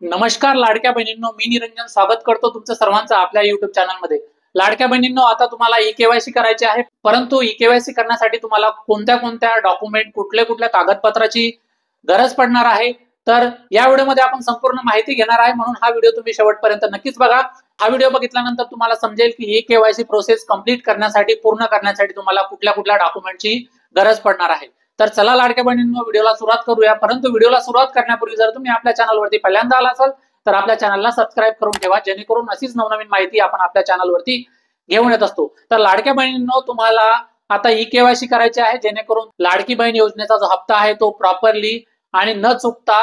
नमस्कार लाडक्या बहिणींनो, मी निरंजन स्वागत करतो तुमचं सर्वांचं आपल्या युट्यूब चॅनलमध्ये। लाडक्या बहिणींनो, आता तुम्हाला ई केवायसी करायची आहे, परंतु ई केवायसी करण्यासाठी तुम्हाला कोणत्या कोणत्या डॉक्युमेंट, कुठल्या कागदपत्राची गरज पडणार आहे, तर या व्हिडिओमध्ये आपण संपूर्ण माहिती घेणार आहे। म्हणून हा व्हिडिओ तुम्ही शेवटपर्यंत नक्कीच बघा। हा व्हिडिओ बघितल्यानंतर तुम्हाला समजेल की ई केवायसी प्रोसेस कंप्लीट करण्यासाठी, पूर्ण करण्यासाठी तुम्हाला कुठल्या डॉक्युमेंटची गरज पडणार आहे। तर चला लाडक्या बहिणींनो, व्हिडिओला सुरुवात करूया। परंतु व्हिडिओला सुरुवात करण्यापूर्वी जर तुम्ही आपल्या चॅनलवरती पहिल्यांदा आला असाल तर आपल्या चॅनलला सबस्क्राईब करून ठेवा, जेणेकरून अशीच नवनवीन माहिती आपण आपल्या चॅनलवरती घेऊन येत असतो। तर लाडक्या बहिणींनो, तुम्हाला आता ई केवायसी करायची आहे, जेणेकरून लाडकी बहीण योजनेचा जो हप्ता आहे तो प्रॉपरली आणि न चुकता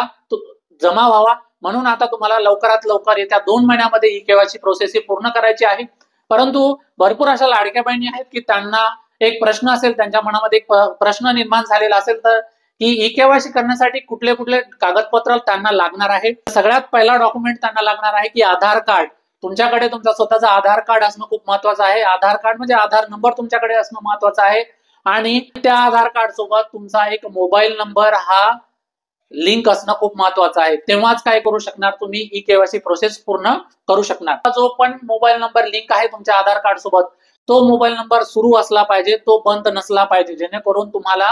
जमा व्हावा। म्हणून आता तुम्हाला लवकरात लवकर येत्या 2 महिन्यामध्ये ई केवायसी प्रोसेस ही पूर्ण करायची आहे। परंतु भरपूर अशा लाडक्या बहिणी आहेत की त्यांना एक प्रश्न असेल, त्यांच्या मनामध्ये एक प्रश्न निर्माण झालेला असेल, तर की ई केवायसी करण्यासाठी कुठले कागदपत्र त्यांना लागणार आहे। सगळ्यात पहिला डॉक्युमेंट त्यांना लागणार आहे की आधार कार्ड। तुमच्याकडे तुमचा स्वतःचा आधार कार्ड असणं खूप महत्वाचं आहे। आधार कार्ड म्हणजे आधार नंबर तुमच्याकडे असणं महत्वाचं आहे, आणि त्या आधार कार्ड सोबत तुमचा एक मोबाईल नंबर हा लिंक असणं खूप महत्वाचं आहे। तेव्हाच काय करू शकणार, तुम्ही ई केवायसी प्रोसेस पूर्ण करू शकणार। जो पण मोबाईल नंबर लिंक आहे तुमच्या आधार कार्ड सोबत, तो मोबाईल नंबर सुरू असला पाहिजे, तो बंद नसला पाहिजे, जेणेकरून तुम्हाला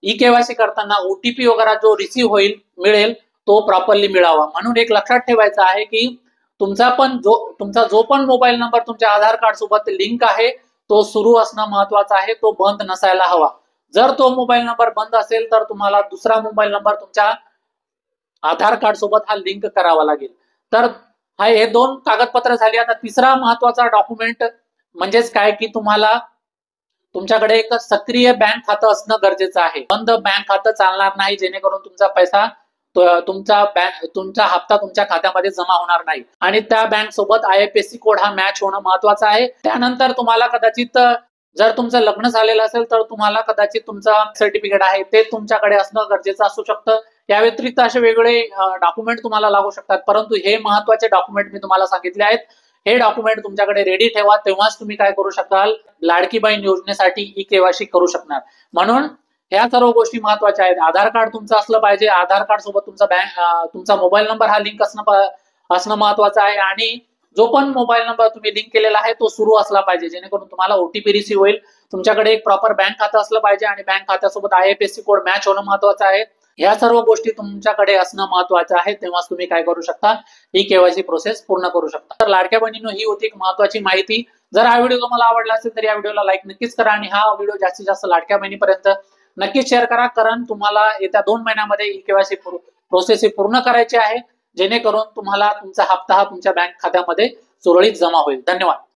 ई केवायसी करताना ओटीपी वगैरे जो रिसीव्ह मिळेल तो प्रॉपरली मिळावा। म्हणून एक लक्षात ठेवायचं आहे की तुमचा जो पण मोबाईल नंबर तुमच्या आधार कार्ड सोबत लिंक आहे तो सुरू असणं महत्वाचं आहे, तो बंद नसायला हवा। जर तो मोबाईल नंबर बंद असेल तर तुम्हाला दुसरा मोबाईल नंबर तुमच्या आधार कार्ड सोबत हा लिंक करावा लागेल। तर हे 2 कागदपत्र झाली। आता तिसरा महत्वाचा डॉक्युमेंट म्हणजेच काय की तुम्हाला तुमच्याकडे एक सक्रिय बँक खातं असणं गरजेचं आहे। बंद बँक खातं चालणार नाही, जेणेकरून तुमचा पैसा तुमचा हप्ता तुमच्या खात्यामध्ये जमा होणार नाही, आणि त्या बँक सोबत आयएफएससी कोड हा मॅच होणं महत्वाचं आहे। त्यानंतर तुम्हाला कदाचित जर तुमचं लग्न झालेलं असेल तर तुम्हाला कदाचित तुमचा सर्टिफिकेट आहे ते तुमच्याकडे असणं गरजेचं असू शकतं। या व्यतिरिक्त असे वेगवेगळे डॉक्युमेंट तुम्हाला लागू शकतात, परंतु हे महत्वाचे डॉक्युमेंट मी तुम्हाला सांगितले आहेत। हे डॉक्युमेंट तुमच्याकडे रेडी ठेवा, तेव्हाच तुम्ही काय करू शकाल, लाडकी बहीण योजनेसाठी ई केवायसी करू शकणार। म्हणून ह्या सर्व गोष्टी महत्वाच्या आहेत। आधार कार्ड तुमचं असलं पाहिजे, आधार कार्ड सोबत तुमचा मोबाईल नंबर हा लिंक असणं महत्वाचं आहे, आणि जो पण मोबाईल नंबर तुम्ही लिंक केलेला आहे तो सुरू असला पाहिजे, जेणेकरून तुम्हाला ओटीपी रिसीव्ह होईल। तुमच्याकडे एक प्रॉपर बँक खातं असलं पाहिजे, आणि बँक खात्यासोबत आयएफएससी कोड मॅच होणं महत्वाचं आहे। ह्या सर्व गोष्टी तुमच्याकडे असणं महत्वाचं आहे, तेव्हाच तुम्ही काय करू शकता, ई केवायसी प्रोसेस पूर्ण करू शकता। तर लाडक्या बहिणींनो, ही होती एक महत्वाची माहिती। जर हा व्हिडिओ तुम्हाला आवडला असेल तर या व्हिडिओला लाईक नक्कीच करा, आणि हा व्हिडिओ जास्तीत जास्त लाडक्या बहिणीपर्यंत नक्कीच शेअर करा, कारण तुम्हाला येत्या 2 महिन्यामध्ये ई केवायसी प्रोसेस पूर्ण करायची आहे, जेणेकरून तुम्हाला तुमचा हप्ता हा तुमच्या बँक खात्यामध्ये सुरळीत जमा होईल। धन्यवाद।